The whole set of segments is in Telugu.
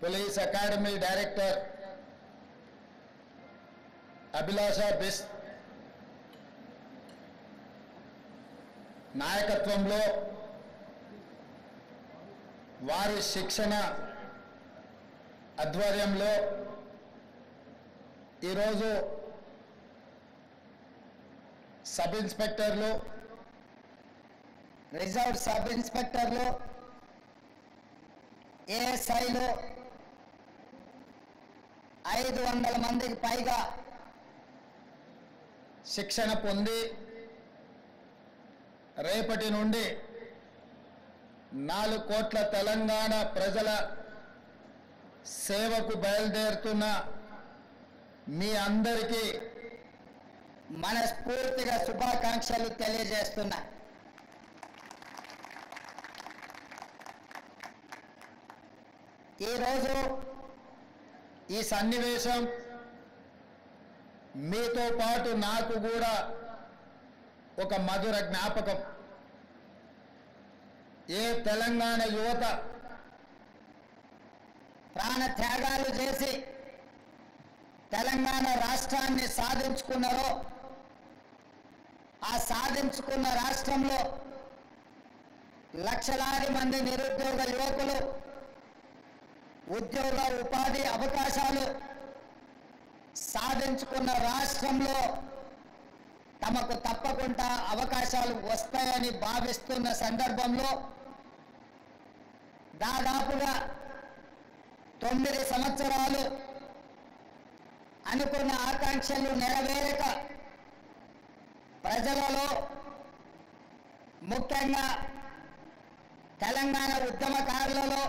పోలీస్ అకాడమీ డైరెక్టర్ అభిలాష బిస్ నాయకత్వంలో వారి శిక్షణ ఆధ్వర్యంలో ఈరోజు సబ్ ఇన్స్పెక్టర్లు, రిజర్వ్ సబ్ ఇన్స్పెక్టర్లు, ఏఎస్ఐలు 500 మందికి పైగా శిక్షణ పొంది రేపటి నుండి 4 కోట్ల తెలంగాణ ప్రజల సేవకు బయలుదేరుతున్న మీ అందరికీ మనస్ఫూర్తిగా శుభాకాంక్షలు తెలియజేస్తున్నా. ఈరోజు ఈ సన్నివేశం మీతో పాటు నాకు కూడా ఒక మధుర జ్ఞాపకం. ఏ తెలంగాణ యువత ప్రాణ త్యాగాలు చేసి తెలంగాణ రాష్ట్రాన్ని సాధించుకున్నారో, ఆ సాధించుకున్న రాష్ట్రంలో లక్షలాది మంది నిరుద్యోగ యువకులు ఉద్యోగ ఉపాధి అవకాశాలు సాధించుకున్న రాష్ట్రంలో తమకు తప్పకుండా అవకాశాలు వస్తాయని భావిస్తున్న సందర్భంలో దాదాపుగా 9 సంవత్సరాలు అనుకున్న ఆకాంక్షలు నెరవేరక ప్రజలలో, ముఖ్యంగా తెలంగాణ ఉద్యమకారులలో,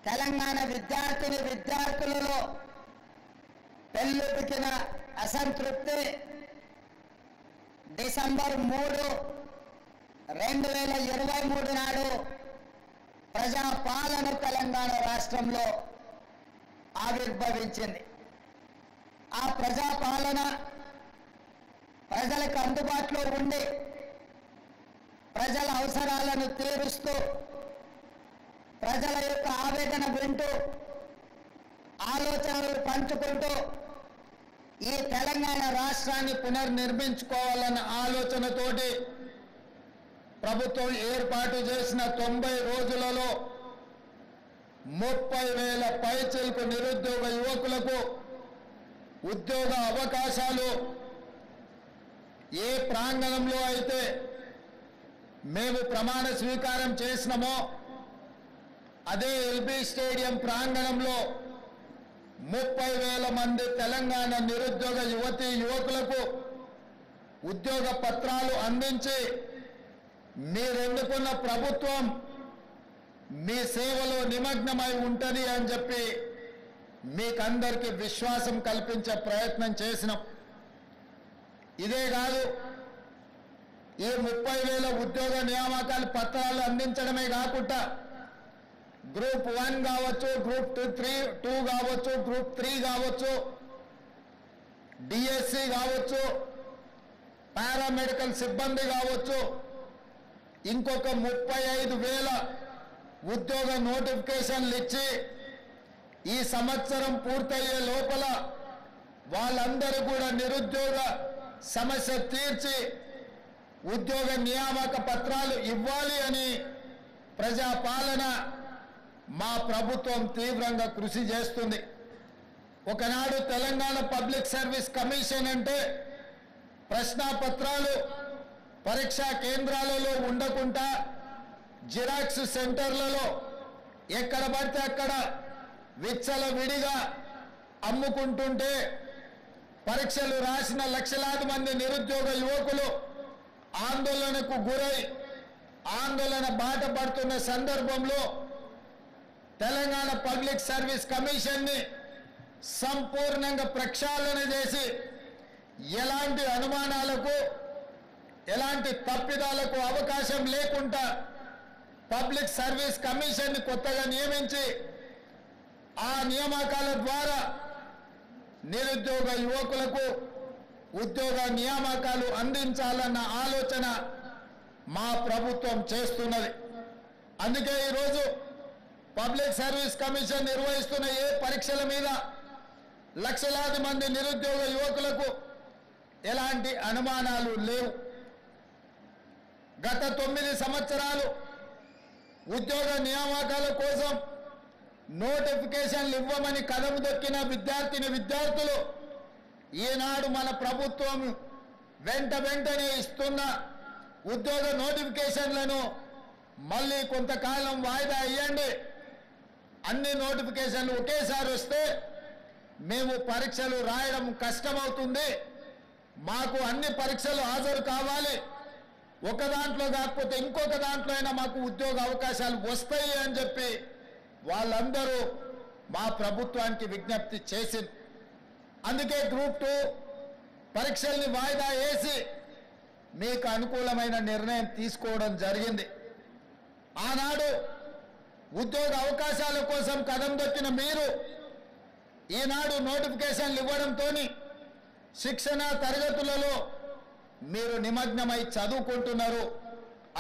తెలంగాణ విద్యార్థులలో పెళ్ళుబికిన అసంతృప్తి డిసెంబర్ 3, 2023 నాడు ప్రజాపాలన తెలంగాణ రాష్ట్రంలో ఆవిర్భవించింది. ఆ ప్రజాపాలన ప్రజలకు అందుబాటులో ఉండి ప్రజల అవసరాలను తీరుస్తూ, ప్రజల యొక్క ఆవేదన వింటూ, ఆలోచనలు పంచుకుంటూ ఈ తెలంగాణ రాష్ట్రాన్ని పునర్నిర్మించుకోవాలన్న ఆలోచనతోటి ప్రభుత్వం ఏర్పాటు చేసిన 90 రోజులలో 30,000 పైచిలకు నిరుద్యోగ యువకులకు ఉద్యోగ అవకాశాలు ఏ ప్రాంగణంలో అయితే మేము ప్రమాణ స్వీకారం చేసినామో అదే ఎల్బీ స్టేడియం ప్రాంగణంలో 30,000 మంది తెలంగాణ నిరుద్యోగ యువకులకు ఉద్యోగ పత్రాలు అందించి మీరెన్నుకున్న ప్రభుత్వం మీ సేవలో నిమగ్నమై ఉంటుంది అని చెప్పి మీకందరికీ విశ్వాసం కల్పించే ప్రయత్నం చేసినాం. ఇదే కాదు, ఈ 30,000 ఉద్యోగ నియామకాల పత్రాలు అందించడమే కాకుండా గ్రూప్ 1 కావచ్చు, గ్రూప్ 2 కావచ్చు, గ్రూప్ 3 కావచ్చు, డిఎస్సి కావచ్చు, పారామెడికల్ సిబ్బంది కావచ్చు, ఇంకొక 35,000 ఉద్యోగ నోటిఫికేషన్లు ఇచ్చి ఈ సంవత్సరం పూర్తయ్యే లోపల వాళ్ళందరూ కూడా నిరుద్యోగ సమస్య తీర్చి ఉద్యోగ నియామక పత్రాలు ఇవ్వాలి అని ప్రజాపాలన మా ప్రభుత్వం తీవ్రంగా కృషి చేస్తుంది. ఒకనాడు తెలంగాణ పబ్లిక్ సర్వీస్ కమిషన్ అంటే ప్రశ్నాపత్రాలు పరీక్షా కేంద్రాలలో ఉండకుండా జిరాక్స్ సెంటర్లలో ఎక్కడ పడితే అక్కడ విచ్చలవిడిగా అమ్ముకుంటుంటే పరీక్షలు రాసిన లక్షలాది మంది నిరుద్యోగ యువకులు ఆందోళనకు గురై ఆందోళన బాట పడుతున్న సందర్భంలో తెలంగాణ పబ్లిక్ సర్వీస్ కమిషన్ని సంపూర్ణంగా ప్రక్షాళన చేసి ఎలాంటి అనుమానాలకు, ఎలాంటి తప్పిదాలకు అవకాశం లేకుండా పబ్లిక్ సర్వీస్ కమిషన్ని కొత్తగా నియమించి ఆ నియామకాల ద్వారా నిరుద్యోగ యువకులకు ఉద్యోగ నియామకాలు అందించాలన్న ఆలోచన మా ప్రభుత్వం చేస్తున్నది. అందుకే ఈరోజు పబ్లిక్ సర్వీస్ కమిషన్ నిర్వహిస్తున్న ఏ పరీక్షల మీద లక్షలాది మంది నిరుద్యోగ యువకులకు ఎలాంటి అనుమానాలు లేవు. గత 9 సంవత్సరాలు ఉద్యోగ నియామకాల కోసం నోటిఫికేషన్లు ఇవ్వమని కదం దొక్కిన విద్యార్థులు ఈనాడు మన ప్రభుత్వం వెంటనే ఇస్తున్న ఉద్యోగ నోటిఫికేషన్లను మళ్ళీ కొంతకాలం వాయిదా ఇవ్వండి, అన్ని నోటిఫికేషన్లు ఒకేసారి వస్తే మేము పరీక్షలు రాయడం కష్టమవుతుంది, మాకు అన్ని పరీక్షలు హాజరు కావాలి, ఒక దాంట్లో కాకపోతే ఇంకొక దాంట్లో అయినా మాకు ఉద్యోగ అవకాశాలు వస్తాయి అని చెప్పి వాళ్ళందరూ మా ప్రభుత్వానికి విజ్ఞప్తి చేసింది. అందుకే గ్రూప్ 2 పరీక్షల్ని వాయిదా వేసి మీకు అనుకూలమైన నిర్ణయం తీసుకోవడం జరిగింది. ఆనాడు ఉద్యోగ అవకాశాల కోసం కదం దొక్కిన మీరు ఈనాడు నోటిఫికేషన్లు ఇవ్వడంతో శిక్షణ తరగతులలో మీరు నిమగ్నమై చదువుకుంటున్నారు.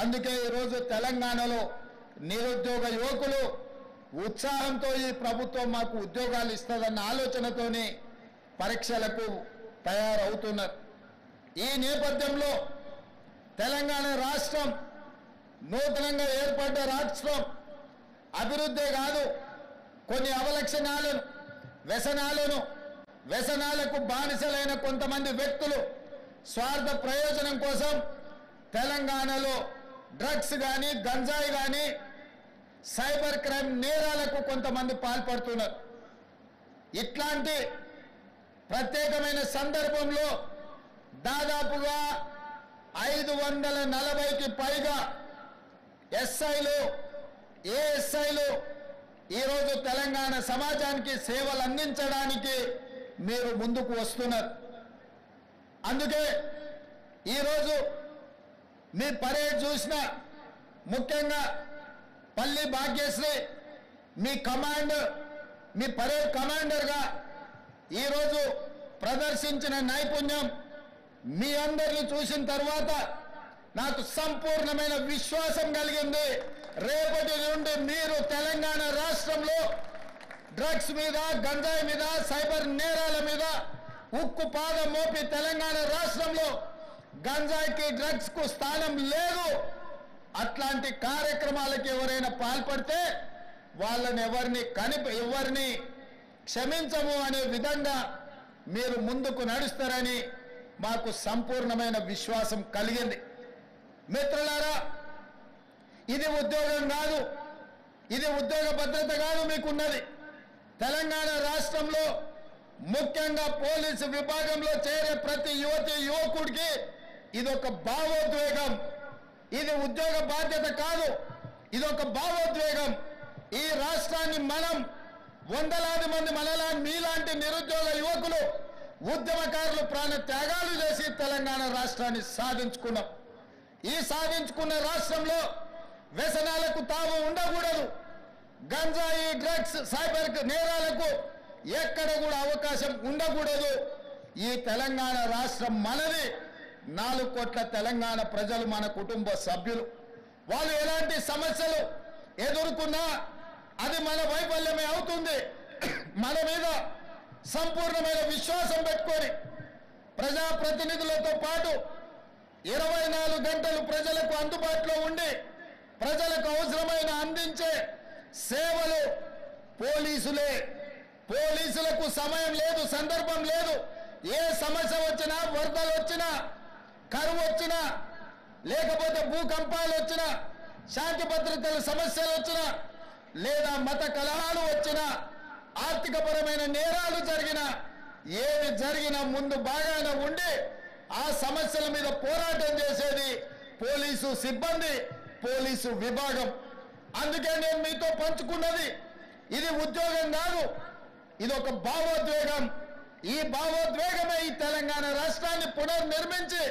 అందుకే ఈరోజు తెలంగాణలో నిరుద్యోగ యువకులు ఉత్సాహంతో ఈ ప్రభుత్వం మాకు ఉద్యోగాలు ఇస్తుందన్న ఆలోచనతోనే పరీక్షలకు తయారవుతున్నారు. ఈ నేపథ్యంలో తెలంగాణ రాష్ట్రం నూతనంగా ఏర్పడ్డ రాష్ట్రం అభివృద్ధే కాదు, కొన్ని అవలక్షణాలను వ్యసనాలకు బానిసలైన కొంతమంది వ్యక్తులు స్వార్థ ప్రయోజనం కోసం తెలంగాణలో డ్రగ్స్ కానీ గంజాయి కానీ సైబర్ క్రైమ్ నేరాలకు కొంతమంది పాల్పడుతున్నారు. ఇట్లాంటి ప్రత్యేకమైన సందర్భంలో దాదాపుగా 540కి పైగా ఎస్ఐలు ఏఎస్ఐలు ఈరోజు తెలంగాణ సమాజానికి సేవలు అందించడానికి మీరు ముందుకు వస్తున్నారు. అందుకే ఈరోజు మీ పరేడ్ చూసిన ముఖ్యంగా పల్లి భాగ్యశ్రీ మీ పరేడ్ కమాండర్గా ఈరోజు ప్రదర్శించిన నైపుణ్యం మీ అందరిని చూసిన తర్వాత నాకు సంపూర్ణమైన విశ్వాసం కలిగింది. రేపటి నుండి మీరు తెలంగాణ రాష్ట్రంలో డ్రగ్స్ మీద గంజాయి మీద సైబర్ నేరాల మీద ఉక్కు పాదం మోపి తెలంగాణ రాష్ట్రంలో గంజాయికి డ్రగ్స్ కు స్థానం లేదు, అట్లాంటి కార్యక్రమాలకు ఎవరైనా పాల్పడితే వాళ్ళని ఎవరిని క్షమించము అనే విధంగా మీరు ముందుకు నడుస్తారని మాకు సంపూర్ణమైన విశ్వాసం కలిగింది. మిత్రులారా, ఇది ఉద్యోగం కాదు, ఇది ఉద్యోగ భద్రత కాదు మీకున్నది. తెలంగాణ రాష్ట్రంలో ముఖ్యంగా పోలీసు విభాగంలో చేరే ప్రతి యువకుడికి ఇదొక భావోద్వేగం. ఇది ఉద్యోగ బాధ్యత కాదు, ఇదొక భావోద్వేగం. ఈ రాష్ట్రాన్ని మనం వందలాది మంది మీలాంటి నిరుద్యోగ యువకులు ఉద్యమకారులు ప్రాణ త్యాగాలు చేసి తెలంగాణ రాష్ట్రాన్ని సాధించుకున్నాం. ఈ సాధించుకున్న రాష్ట్రంలో వ్యసనాలకు తావు ఉండకూడదు, గంజాయి డ్రగ్స్ సైబర్ నేరాలకు ఎక్కడ కూడా అవకాశం ఉండకూడదు. ఈ తెలంగాణ రాష్ట్రం మనది, 4 కోట్ల తెలంగాణ ప్రజలు మన కుటుంబ సభ్యులు. వాళ్ళు ఎలాంటి సమస్యలు ఎదుర్కొన్నా అది మన వైఫల్యమే అవుతుంది. మన మీద సంపూర్ణమైన విశ్వాసం పెట్టుకొని ప్రజాప్రతినిధులతో పాటు 24 గంటలు ప్రజలకు అందుబాటులో ఉండి ప్రజలకు అవసరమైన అందించే సేవలు పోలీసులే. పోలీసులకు సమయం లేదు, సందర్భం లేదు. ఏ సమస్య వచ్చినా, వరదలు వచ్చినా, కరువు వచ్చినా, లేకపోతే భూకంపాలు వచ్చినా, శాంతి భద్రతల సమస్యలు వచ్చినా, లేదా మత కలహాలు వచ్చినా, ఆర్థికపరమైన నేరాలు జరిగినా, ఏది జరిగినా ముందు బాగానే ఉండి ఆ సమస్యల మీద పోరాటం చేసేది పోలీసు సిబ్బంది, పోలీసు విభాగం. అందుకే నేను మీతో పంచుకున్నది ఇది ఉద్యోగం కాదు, ఇది ఒక భావోద్వేగం. ఈ భావోద్వేగమే ఈ తెలంగాణ రాష్ట్రాన్ని పునర్నిర్మించి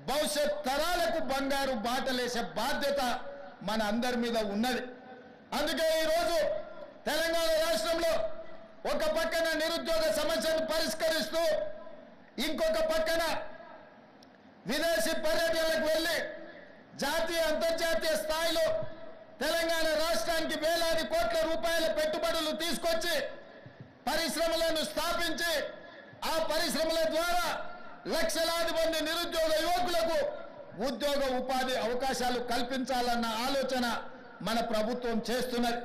భవిష్యత్ తరాలకు బంగారు బాటలేసే బాధ్యత మన అందరి మీద ఉన్నది. అందుకే ఈరోజు తెలంగాణ రాష్ట్రంలో ఒక పక్కన నిరుద్యోగ సమస్యను పరిష్కరిస్తూ ఇంకొక పక్కన విదేశీ పర్యటనలకు వెళ్ళి జాతీయ అంతర్జాతీయ స్థాయిలో తెలంగాణ రాష్ట్రానికి వేలాది కోట్ల రూపాయల పెట్టుబడులు తీసుకొచ్చి పరిశ్రమలను స్థాపించి ఆ పరిశ్రమల ద్వారా లక్షలాది మంది నిరుద్యోగ యువకులకు ఉద్యోగ ఉపాధి అవకాశాలు కల్పించాలన్న ఆలోచన మన ప్రభుత్వం చేస్తున్నది.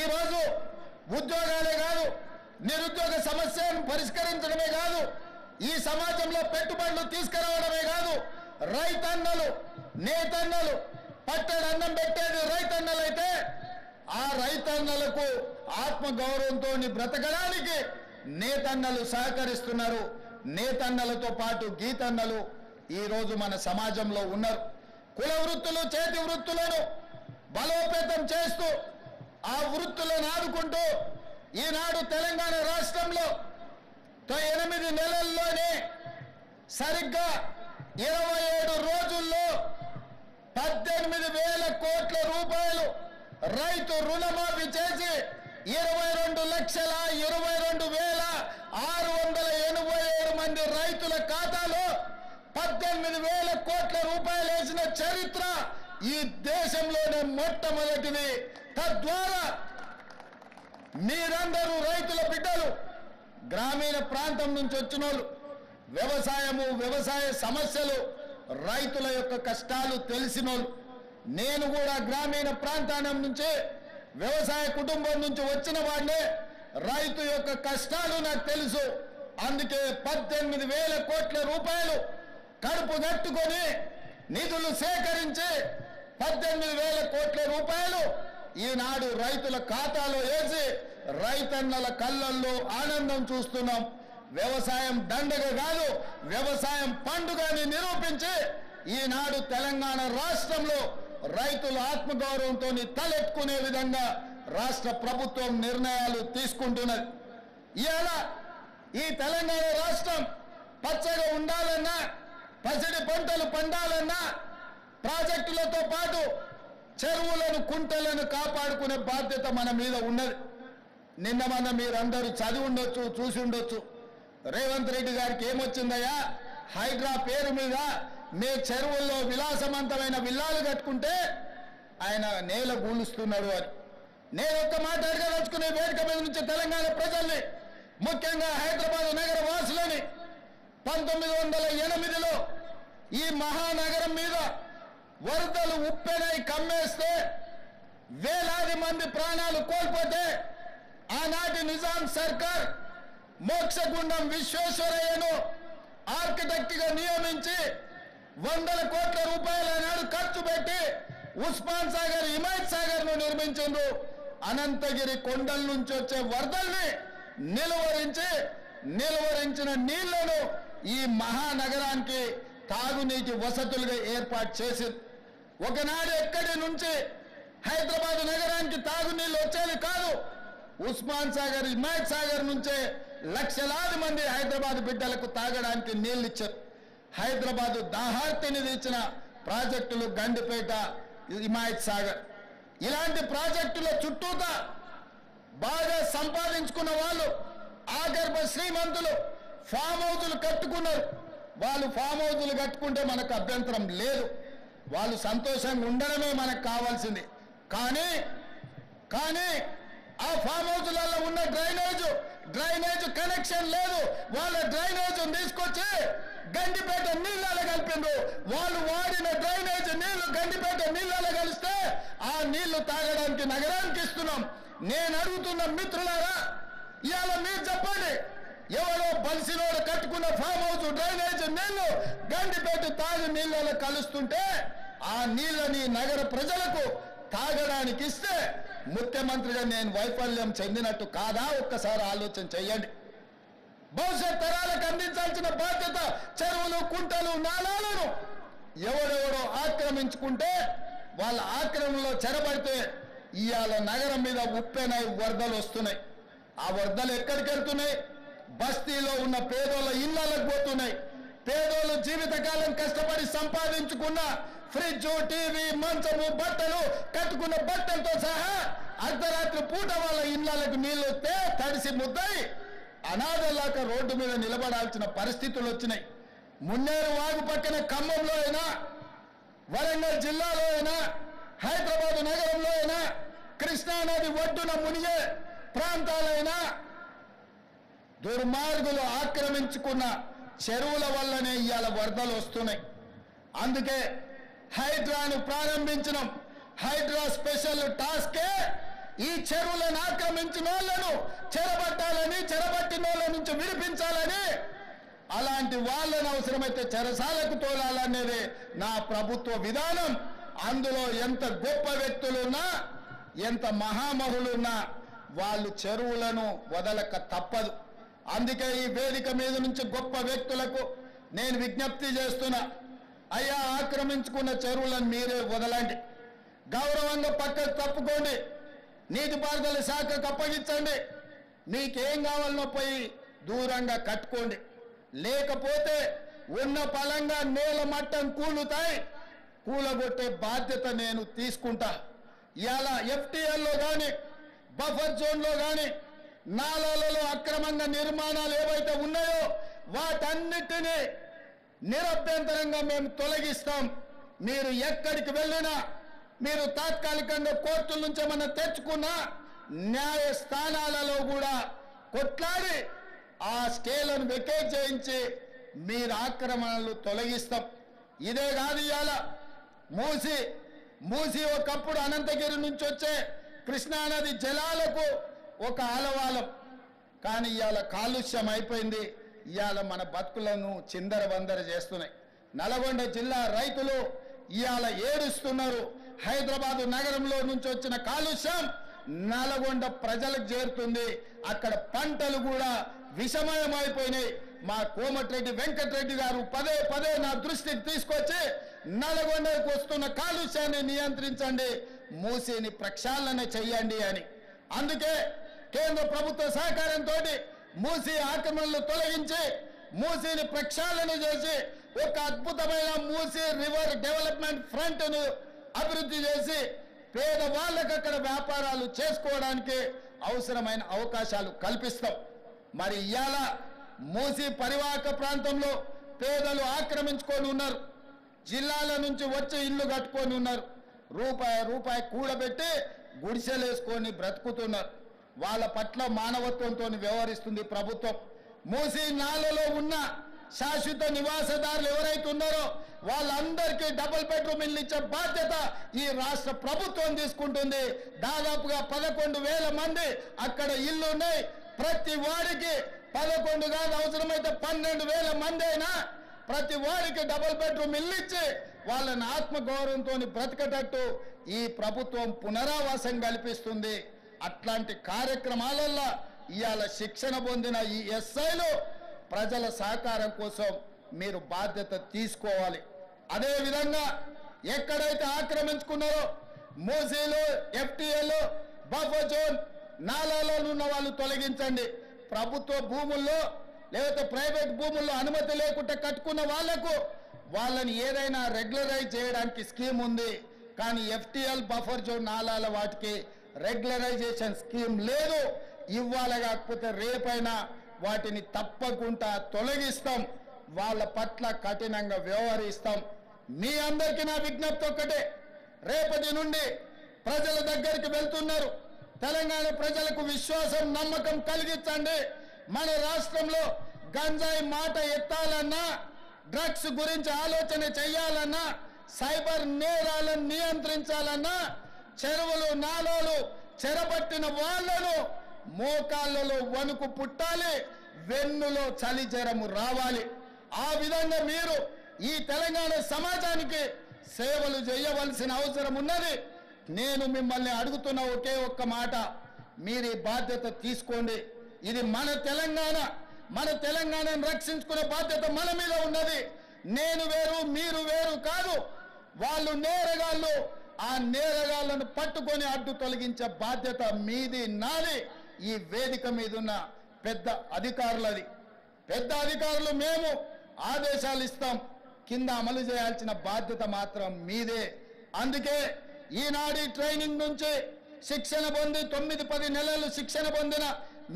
ఈరోజు ఉద్యోగాలే కాదు, నిరుద్యోగ సమస్యను పరిష్కరించడమే కాదు, ఈ సమాజంలో పెట్టుబడులు తీసుకురావడమే కాదు, రైతన్నలు నేతన్నలు పట్టడన్నం పెట్టేది రైతన్నలైతే ఆ రైతన్నలకు ఆత్మగౌరవంతో బ్రతకడానికి నేతన్నలు సహకరిస్తున్నారు. నేతన్నలతో పాటు గీతన్నలు ఈరోజు మన సమాజంలో ఉన్నారు. కుల వృత్తులు చేతి వృత్తులను బలోపేతం చేస్తూ ఆ వృత్తులను ఆదుకుంటూ ఈనాడు తెలంగాణ రాష్ట్రంలో 8 నెలల్లోనే సరిగ్గా 27 రోజుల్లో 18,000 కోట్ల రూపాయలు రైతు రుణమాఫీ చేసి 22,22,687 మంది రైతుల ఖాతాలో 18,000 కోట్ల రూపాయలు వేసిన చరిత్ర ఈ దేశంలోనే మొట్టమొదటిది. తద్వారా మీరందరూ రైతుల బిడ్డలు, గ్రామీణ ప్రాంతం నుంచి వచ్చినోళ్ళు, వ్యవసాయము వ్యవసాయ సమస్యలు రైతుల యొక్క కష్టాలు తెలిసినోళ్ళు. నేను కూడా గ్రామీణ ప్రాంతానం నుంచి వ్యవసాయ కుటుంబం నుంచి వచ్చిన వాడినే. రైతు యొక్క కష్టాలు నాకు తెలుసు. అందుకే 18,000 కోట్ల రూపాయలు కడుపు కట్టుకొని నిధులు సేకరించి 18,000 కోట్ల రూపాయలు ఈనాడు రైతుల ఖాతాలో వేసి రైతన్నల కళ్ళల్లో ఆనందం చూస్తున్నాం. వ్యవసాయం దండగ కాదు, వ్యవసాయం పండుగని నిరూపించి ఈనాడు తెలంగాణ రాష్ట్రంలో రైతుల ఆత్మగౌరవంతో తలెత్తుకునే విధంగా రాష్ట్ర ప్రభుత్వం నిర్ణయాలు తీసుకుంటున్నది. ఇవాళ ఈ తెలంగాణ రాష్ట్రం పచ్చగా ఉండాలన్నా, పసిడి పంటలు పండాలన్నా ప్రాజెక్టులతో పాటు చెరువులను కుంటలను కాపాడుకునే బాధ్యత మన మీద ఉన్నది. నిన్న మన మీరందరూ చదివి ఉండొచ్చు, చూసి ఉండొచ్చు. రేవంత్ రెడ్డి గారికి ఏమొచ్చిందయ్యా, హైడ్రా పేరు మీద మీ చెరువుల్లో విలాసవంతమైన విల్లాలు కట్టుకుంటే ఆయన నేల గూలుస్తున్నాడు అని. నేను ఒక్క మాట అడగదలుచుకునే వేదిక మీద నుంచి తెలంగాణ ప్రజల్ని, ముఖ్యంగా హైదరాబాద్ నగర వాసులని, 1908లో ఈ మహానగరం మీద వరదలు ఉప్పెనై కమ్మేస్తే వేలాది మంది ప్రాణాలు కోల్పోతే ఆనాటి నిజాం సర్కార్ మోక్షగుండం విశ్వేశ్వరయ్యను ఆర్కిటెక్ట్ గా నియమించి 100 కోట్ల రూపాయల నాడు ఖర్చు పెట్టి ఉస్మాన్ సాగర్, హిమాయత్ సాగర్ ను నిర్మించిండ్రు. అనంతగిరి కొండల నుంచి వచ్చే వరదల్ని నిలువరించిన నీళ్లను ఈ మహానగరానికి తాగునీటి వసతులుగా ఏర్పాటు చేసింది. ఒకనాడు ఎక్కడి నుంచి హైదరాబాద్ నగరానికి తాగునీళ్ళు వచ్చేది కాదు. ఉస్మాన్ సాగర్, హిమాయత్ సాగర్ నుంచే లక్షలాది మంది హైదరాబాద్ బిడ్డలకు తాగడానికి నీళ్లు ఇచ్చారు. హైదరాబాద్ దాహార్తిని తీర్చిన ప్రాజెక్టులు గండిపేట, హిమాయత్ సాగర్. ఇలాంటి ప్రాజెక్టుల చుట్టూతా బాగా సంపాదించుకున్న వాళ్ళు, ఆగర్భ శ్రీమంతులు ఫామ్ హౌజులు కట్టుకున్నారు. వాళ్ళు ఫామ్ హౌజులు కట్టుకుంటే మనకు అభ్యంతరం లేదు, వాళ్ళు సంతోషంగా ఉండడమే మనకు కావాల్సింది. కానీ ఆ ఫామ్ హౌజులలో ఉన్న డ్రైనేజ్ కనెక్షన్ లేదు. వాళ్ళ డ్రైనేజ్ తీసుకొచ్చి గండిపేట నీళ్ళలో కలిపిండ్రు. వాళ్ళు వాడిన డ్రైనేజ్ నీళ్లు గండిపేట నీళ్ళలో కలిస్తే ఆ నీళ్లు తాగడానికి నగరానికి ఇస్తున్నాం. నేను అడుగుతున్న మిత్రులారా, ఇవాళ మీరు చెప్పండి, ఎవరో బలిసినోడు కట్టుకున్న ఫామ్ హౌస్ డ్రైనేజ్ నీళ్లు గండిపేట తాగి నీళ్ళలో కలుస్తుంటే ఆ నీళ్ళని నగర ప్రజలకు తాగడానికి ఇస్తే ముఖ్యమంత్రిగా నేను వైఫల్యం చెందినట్టు కాదా? ఒక్కసారి ఆలోచన చెయ్యండి. భవిష్యత్ తరాలకు అందించాల్సిన బాధ్యత చెరువులు, కుంటలు, నాలాలను ఎవడెవడో ఆక్రమించుకుంటే వాళ్ళ ఆక్రమణలో చెరబడితే ఇవాళ నగరం మీద ఉప్పెనై వరదలు వస్తున్నాయి. ఆ వరదలు ఎక్కడికి వెళ్తున్నాయి? బస్తీలో ఉన్న పేదోళ్ళ ఇళ్లకు పోతున్నాయి. పేదోళ్ళు జీవితకాలం కష్టపడి సంపాదించుకున్న ఫ్రిడ్జ్, టీవీ, మంచము, బట్టలు, కట్టుకున్న బట్టలతో సహా అర్ధరాత్రి పూట వాళ్ళ ఇళ్లకు నీళ్లు వస్తే తడిసి ముద్దయి అనాథలాక రోడ్డు మీద నిలబడాల్సిన పరిస్థితులు వచ్చినాయి. మున్నేరు వాగు పక్కన ఖమ్మంలో అయినా, వరంగల్ జిల్లాలో అయినా, హైదరాబాద్ నగరంలో అయినా, కృష్ణానది ఒడ్డున మునిగే ప్రాంతాలైనా దుర్మార్గులు ఆక్రమించుకున్న చెరువుల వల్లనే ఇవాళ వరదలు వస్తున్నాయి. అందుకే హైడ్రాను ప్రారంభించడం, హైడ్రా స్పెషల్ టాస్కే ఈ చెరువులను ఆక్రమించిన వాళ్ళను చెరబట్టాలని, చెరబట్టిన వాళ్ళ నుంచి విడిపించాలని, అలాంటి వాళ్ళను అవసరమైతే చెరసాలకు తోలాలనేది నా ప్రభుత్వ విధానం. అందులో ఎంత గొప్ప వ్యక్తులున్నా, ఎంత మహామహులున్నా వాళ్ళు చెరువులను వదలక తప్పదు. అందుకే ఈ వేదిక మీద నుంచి గొప్ప వ్యక్తులకు నేను విజ్ఞప్తి చేస్తున్నా, అయ్యా ఆక్రమించుకున్న చెరువులను మీరే వదలండి, గౌరవంగా పక్కకు తప్పుకోండి, నీటిపారుదల శాఖకు అప్పగించండి, మీకేం కావాలనో పోయి దూరంగా కట్టుకోండి. లేకపోతే ఉన్న పలంగా నేల మట్టం కూలుతాయి, కూలగొట్టే బాధ్యత నేను తీసుకుంటా. ఇలా ఎఫ్టీఎల్లో కానీ, బఫర్ జోన్లో కానీ, నాలాలలో అక్రమంగా నిర్మాణాలు ఏవైతే ఉన్నాయో వాటన్నిటినీ నిరభ్యంతరంగా మేము తొలగిస్తాం. మీరు ఎక్కడికి వెళ్ళినా, మీరు తాత్కాలికంగా కోర్టుల నుంచి ఏమన్నా తెచ్చుకున్నా న్యాయస్థానాలలో కూడా కొట్లాడి ఆ స్కేలను వెకేట్ చేయించి మీరు ఆక్రమణలు తొలగిస్తాం. ఇదే కాదు, ఇవాళ మూసి ఒకప్పుడు అనంతగిరి నుంచి వచ్చే కృష్ణానది జలాలకు ఒక ఆలవాలం, కానీ ఇవాళ కాలుష్యం అయిపోయింది. ఇవాళ మన బతుకులను చిందరవందర చేస్తున్నాయి. నల్గొండ జిల్లా రైతులు ఇవాళ ఏడుస్తున్నారు. హైదరాబాద్ నగరంలో నుంచి వచ్చిన కాలుష్యం నల్గొండ ప్రజలకు చేరుతుంది. అక్కడ పంటలు కూడా విషమయమైపోయినాయి. మా కోమటిరెడ్డి వెంకటరెడ్డి గారు పదే పదే నా దృష్టికి తీసుకొచ్చి నల్గొండకు వస్తున్న కాలుష్యాన్ని నియంత్రించండి, మూసిని ప్రక్షాళన చెయ్యండి అని. అందుకే కేంద్ర ప్రభుత్వ సహకారంతో మూసి ఆక్రమణలు తొలగించి మూసిని ప్రక్షాళన చేసి ఒక అద్భుతమైన మూసి రివర్ డెవలప్మెంట్ ఫ్రంట్ ను అభివృద్ధి చేసి పేదవాళ్ళకు అక్కడ వ్యాపారాలు చేసుకోవడానికి అవసరమైన అవకాశాలు కల్పిస్తాం. మరి ఇవాళ మూసి పరివాహక ప్రాంతంలో పేదలు ఆక్రమించుకొని ఉన్నారు, జిల్లాల నుంచి వచ్చి ఇల్లు కట్టుకొని ఉన్నారు, రూపాయి కూడబెట్టి గుడిసెలేసుకొని బ్రతుకుతున్నారు. వాళ్ళ పట్ల మానవత్వంతో వ్యవహరిస్తుంది ప్రభుత్వం. మూసి నాలలో ఉన్న శాశ్వత నివాసదారులు ఎవరైతే ఉన్నారో వాళ్ళందరికీ డబుల్ బెడ్రూమ్ ఇల్లు ఇచ్చే బాధ్యత ఈ రాష్ట్ర ప్రభుత్వం తీసుకుంటుంది. దాదాపుగా 11,000 మంది అక్కడ ఇల్లు ఉన్నాయి. ప్రతి వాడికి 11 కాదు, అవసరమైతే 12,000 మంది అయినా ప్రతి వాడికి డబుల్ బెడ్రూమ్ ఇల్లు ఇచ్చి వాళ్ళని ఆత్మగౌరవంతో బ్రతకటట్టు ఈ ప్రభుత్వం పునరావాసం కల్పిస్తుంది. అట్లాంటి కార్యక్రమాలలో ఇవాళ శిక్షణ పొందిన ఈ ఎస్ఐలు ప్రజల సహకారం కోసం మీరు బాధ్యత తీసుకోవాలి. అదేవిధంగా ఎక్కడైతే ఆక్రమించుకున్నారో మూసీలు, ఎఫ్టీఎల్, బఫర్ జోన్, నాలాలో ఉన్న వాళ్ళు తొలగించండి. ప్రభుత్వ భూముల్లో లేకపోతే ప్రైవేట్ భూముల్లో అనుమతి లేకుండా కట్టుకున్న వాళ్లకు వాళ్ళని ఏదైనా రెగ్యులరైజ్ చేయడానికి స్కీమ్ ఉంది. కానీ ఎఫ్టీఎల్, బఫర్ జోన్, నాలాల వాటికి రెగ్యులరైజేషన్ స్కీమ్ లేదు. ఇవాళ కాకపోతే రేపైనా వాటిని తప్పకుండా తొలగిస్తాం, వాళ్ళ పట్ల కఠినంగా వ్యవహరిస్తాం. మీ అందరికీ నా విజ్ఞప్తి ఒక్కటే, రేపటి నుండి ప్రజల దగ్గరికి వెళ్తున్నారు. తెలంగాణ ప్రజలకు విశ్వాసం, నమ్మకం కలిగించండి. మన రాష్ట్రంలో గంజాయి మాట ఎత్తాలన్నా, డ్రగ్స్ గురించి ఆలోచన చేయాలన్నా, సైబర్ నేరాలను నియంత్రించాలన్నా, చెరువులు, నాలాలు చెరబట్టిన వాళ్లను మోకాళ్ళలో వణుకు పుట్టాలి, వెన్నులో చలి జ్వరము రావాలి. ఆ విధంగా మీరు ఈ తెలంగాణ సమాజానికి సేవలు చేయవలసిన అవసరం ఉన్నది. నేను మిమ్మల్ని అడుగుతున్న ఒకే ఒక్క మాట, మీరు ఈ బాధ్యత తీసుకోండి. ఇది మన తెలంగాణ, మన తెలంగాణను రక్షించుకునే బాధ్యత మన మీద ఉన్నది. నేను వేరు, మీరు వేరు కాదు. వాళ్ళు నేరగాళ్ళు, ఆ నేరగాళ్లను పట్టుకొని అడ్డు తొలగించే బాధ్యత మీది, నాది. ఈ వేదిక మీద ఉన్న పెద్ద అధికారులది. పెద్ద అధికారులు మేము ఆదేశాలు ఇస్తాం, కింద అమలు చేయాల్సిన బాధ్యత మాత్రం మీదే. అందుకే ఈనాడు ట్రైనింగ్ నుంచి శిక్షణ పొంది 9-10 నెలలు శిక్షణ పొందిన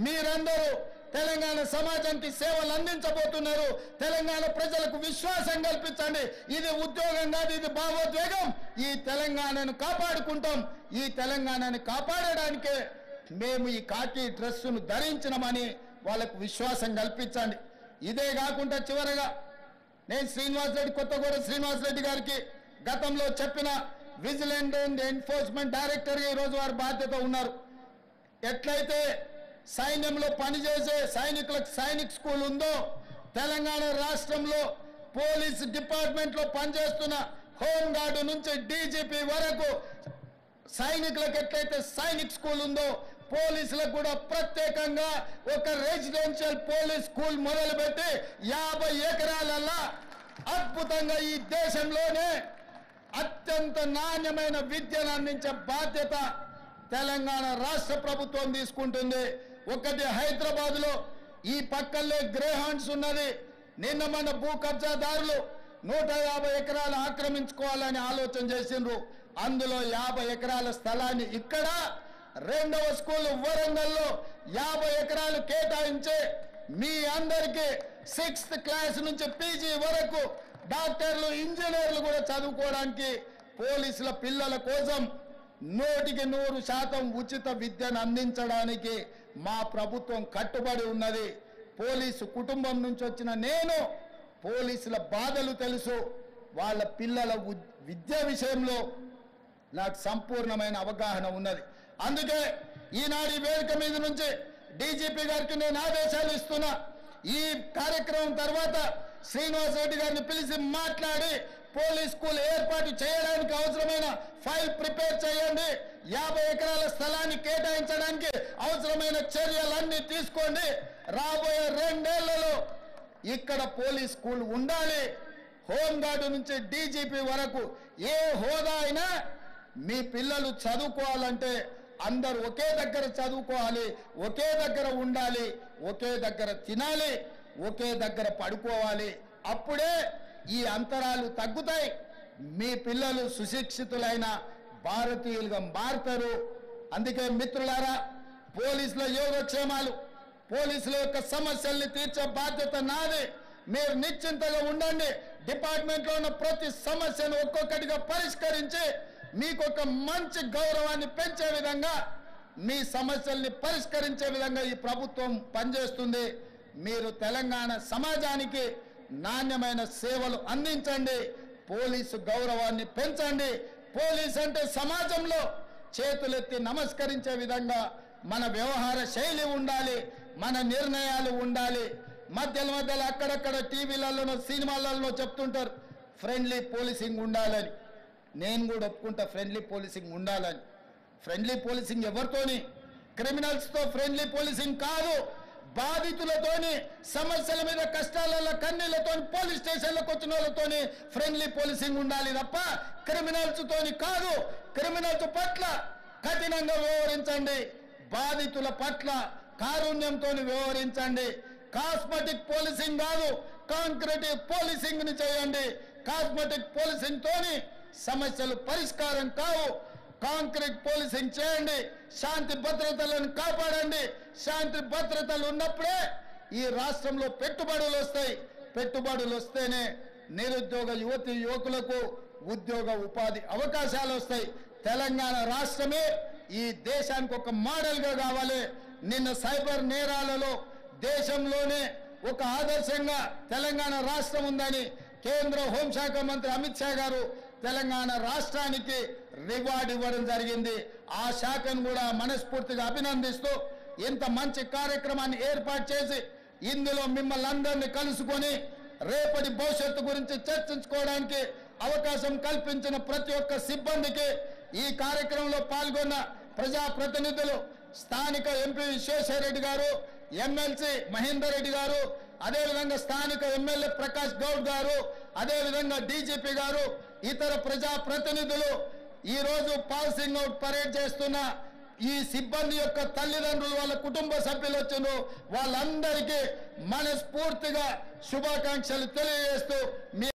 మీరందరూ తెలంగాణ సమాజానికి సేవలు అందించబోతున్నారు. తెలంగాణ ప్రజలకు విశ్వాసం కల్పించండి. ఇది ఉద్యోగం కాదు, ఇది భావోద్వేగం. ఈ తెలంగాణను కాపాడుకుంటాం. ఈ తెలంగాణను కాపాడడానికే మేము ఈ కాకి డ్రెస్సును ధరించినమని వాళ్ళకు విశ్వాసం కల్పించండి. ఇదే కాకుండా చివరగా నేను శ్రీనివాసరెడ్డి, కొత్తగూడ శ్రీనివాసరెడ్డి గారికి గతంలో చెప్పిన విజిలెంట్ అండ్ ఎన్ఫోర్స్మెంట్ డైరెక్టర్గా ఈరోజు వారు బాధ్యత ఉన్నారు. ఎట్లయితే సైన్యంలో పనిచేసే సైనికులకు సైనిక్ స్కూల్ ఉందో, తెలంగాణ రాష్ట్రంలో పోలీస్ డిపార్ట్మెంట్లో పనిచేస్తున్న హోంగార్డు నుంచి డీజీపీ వరకు సైనికులకు ఎట్లయితే సైనిక్ స్కూల్ ఉందో, పోలీసులకు కూడా ప్రత్యేకంగా ఒక రెసిడెన్షియల్ పోలీస్ స్కూల్ మొదలుపెట్టి 50 ఎకరాలల్లా అద్భుతంగా ఈ దేశంలోనే అత్యంత నాణ్యమైన విద్యను అందించే బాధ్యత తెలంగాణ రాష్ట్ర ప్రభుత్వం తీసుకుంటుంది. ఒకటి హైదరాబాద్లో ఈ పక్కల్లే గ్రేహాండ్స్ ఉన్నది. నిన్న మన భూ కబ్జాదారులు 150 ఎకరాలు ఆక్రమించుకోవాలని ఆలోచన చేసిండ్రు. అందులో 50 ఎకరాల స్థలాన్ని ఇక్కడ రెండవ స్కూల్ వరంగల్లో 50 ఎకరాలు కేటాయించి మీ అందరికీ 6th క్లాస్ నుంచి పీజీ వరకు డాక్టర్లు, ఇంజనీర్లు కూడా చదువుకోవడానికి పోలీసుల పిల్లల కోసం 100% ఉచిత విద్యను అందించడానికి మా ప్రభుత్వం కట్టుబడి ఉన్నది. పోలీసు కుటుంబం నుంచి వచ్చిన నేను పోలీసుల బాధలు తెలుసు. వాళ్ళ పిల్లల విద్య విషయంలో నాకు సంపూర్ణమైన అవగాహన ఉన్నది. అందుకే ఈనాడు ఈ వేదిక మీద నుంచి డీజీపీ గారికి నేను ఆదేశాలు ఇస్తున్నా. ఈ కార్యక్రమం తర్వాత శ్రీనివాసరెడ్డి గారిని పిలిచి మాట్లాడి పోలీస్ స్కూల్ ఏర్పాటు చేయడానికి అవసరమైన ఫైల్ ప్రిపేర్ చేయండి. 50 ఎకరాల స్థలాన్ని కేటాయించడానికి అవసరమైన చర్యలన్నీ తీసుకోండి. రాబోయే 2 ఏళ్లలో ఇక్కడ పోలీస్ స్కూల్ ఉండాలి. హోంగార్డు నుంచి డీజీపీ వరకు ఏ హోదా అయినా మీ పిల్లలు చదువుకోవాలంటే అందరూ ఒకే దగ్గర చదువుకోవాలి, ఒకే దగ్గర ఉండాలి, ఒకే దగ్గర తినాలి, ఒకే దగ్గర పడుకోవాలి. అప్పుడే ఈ అంతరాలు తగ్గుతాయి. మీ పిల్లలు సుశిక్షితులైన భారతీయులుగా మారుతారు. అందుకే మిత్రులారా, పోలీసుల యోగక్షేమాలు, పోలీసుల యొక్క సమస్యల్ని తీర్చే బాధ్యత నాది. మీరు నిశ్చింతగా ఉండండి. డిపార్ట్మెంట్లో ఉన్న ప్రతి సమస్యను ఒక్కొక్కటిగా పరిష్కరించి మీకు ఒక మంచి గౌరవాన్ని పెంచే విధంగా, మీ సమస్యల్ని పరిష్కరించే విధంగా ఈ ప్రభుత్వం పనిచేస్తుంది. మీరు తెలంగాణ సమాజానికి నాణ్యమైన సేవలు అందించండి. పోలీసు గౌరవాన్ని పెంచండి. పోలీస్ అంటే సమాజంలో చేతులెత్తి నమస్కరించే విధంగా మన వ్యవహార శైలి ఉండాలి, మన నిర్ణయాలు ఉండాలి. మధ్యలో అక్కడక్కడ టీవీలలో, సినిమాలలో చెప్తుంటారు ఫ్రెండ్లీ పోలీసింగ్ ఉండాలని. నేను కూడా ఒప్పుకుంటా ఫ్రెండ్లీ పోలీసింగ్ ఉండాలని. ఫ్రెండ్లీ పోలీసింగ్ ఎవరితోని? క్రిమినల్స్తో ఫ్రెండ్లీ పోలీసింగ్ కాదు. బాధితులతోని, సమస్యల మీద కష్టాలలో కన్నీళ్లతో పోలీస్ స్టేషన్లకు వచ్చిన వాళ్ళతోని ఫ్రెండ్లీ పోలీసింగ్ ఉండాలి తప్ప క్రిమినల్స్ తోని కాదు. క్రిమినల్స్ పట్ల కఠినంగా వ్యవహరించండి, బాధితుల పట్ల కారుణ్యంతో వ్యవహరించండి. కాస్మెటిక్ పోలీసింగ్ కాదు, కాంక్రీట్ పోలీసింగ్ ని చేయండి. కాస్మెటిక్ పోలీసింగ్ తోని సమస్యలు పరిష్కారం కావు. కాంక్రీట్ పోలీసింగ్ చేయండి. శాంతి భద్రతలను కాపాడండి. శాంతి భద్రతలు ఉన్నప్పుడే ఈ రాష్ట్రంలో పెట్టుబడులు వస్తాయి. పెట్టుబడులు వస్తేనే నిరుద్యోగ యువతి యువకులకు ఉద్యోగ ఉపాధి అవకాశాలు వస్తాయి. తెలంగాణ రాష్ట్రమే ఈ దేశానికి ఒక మోడల్గా కావాలి. నిన్న సైబర్ నేరాలలో దేశంలోనే ఒక ఆదర్శంగా తెలంగాణ రాష్ట్రం ఉందని కేంద్ర హోంశాఖ మంత్రి అమిత్ షా గారు తెలంగాణ రాష్ట్రానికి రివార్డు ఇవ్వడం జరిగింది. ఆ శాఖను కూడా మనస్ఫూర్తిగా అభినందిస్తూ ఇంత మంచి కార్యక్రమాన్ని ఏర్పాటు చేసి ఇందులో మిమ్మల్ని అందరినీ కలుసుకొని రేపటి భవిష్యత్తు గురించి చర్చించుకోవడానికి అవకాశం కల్పించిన ప్రతి ఒక్క సిబ్బందికి, ఈ కార్యక్రమంలో పాల్గొన్న ప్రజాప్రతినిధులు, స్థానిక ఎంపీ విశ్వేశ్వరరెడ్డి గారు, ఎమ్మెల్సీ మహేందర్ రెడ్డి గారు, అదేవిధంగా స్థానిక ఎమ్మెల్యే ప్రకాష్ గౌడ్ గారు, అదేవిధంగా డీజీపీ గారు, ఇతర ప్రజాప్రతినిధులు, ఈరోజు పాసింగ్ అవుట్ పరేడ్ చేస్తున్న ఈ సిబ్బంది యొక్క తల్లిదండ్రులు, వాళ్ళ కుటుంబ సభ్యులు వచ్చిన వాళ్ళందరికీ మనస్ఫూర్తిగా శుభాకాంక్షలు తెలియజేస్తూ